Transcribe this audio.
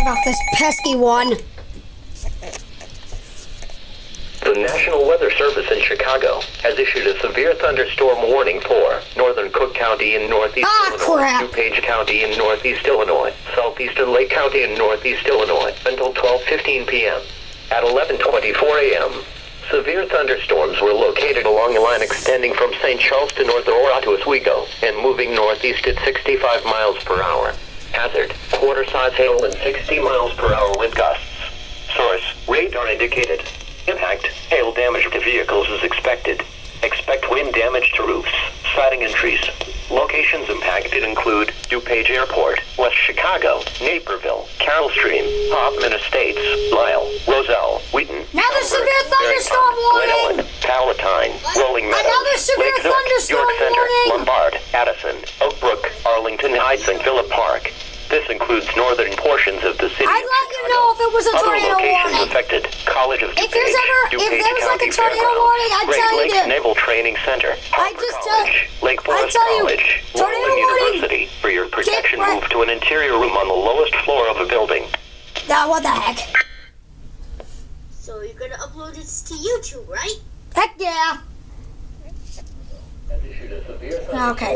off this pesky one. The National Weather Service in Chicago has issued a severe thunderstorm warning for northern Cook County in northeast Illinois, crap. DuPage County in northeast Illinois, southeastern Lake County in northeast Illinois, until 12:15 p.m. At 11:24 a.m., severe thunderstorms were located along a line extending from St. Charles to North Aurora to Oswego and moving northeast at 65 miles per hour. Hazard, quarter-size hail and 60 miles per hour wind gusts. Source, radar indicated. Impact, hail damage to vehicles is expected. Expect wind damage to roofs, siding and trees. Locations impacted include DuPage Airport, West Chicago, Naperville, Carroll Stream, Hoffman Estates, Lisle, Roselle, Wheaton, Another severe thunderstorm Glen warning! Ellen, Palatine, Rolling Meadows, Another severe Lake Zurich, thunderstorm York Center, warning! Lombard, Addison, Oak Brook, Arlington Heights, and Phillip Park. This includes northern portions of the city. I'd let you know if it was a Other tornado locations warning. affected: College of DuPage, If there was like a County tornado Fairgrounds, warning, I'd Great tell you Lakes to. Naval Training Center, Harper just tell- College, Lake Forest tell you, College, tornado Roland warning. University. For your protection, right. move to an interior room on the lowest floor of a building. Nah, what the heck? So you're gonna upload this to YouTube, right? Heck yeah. Okay.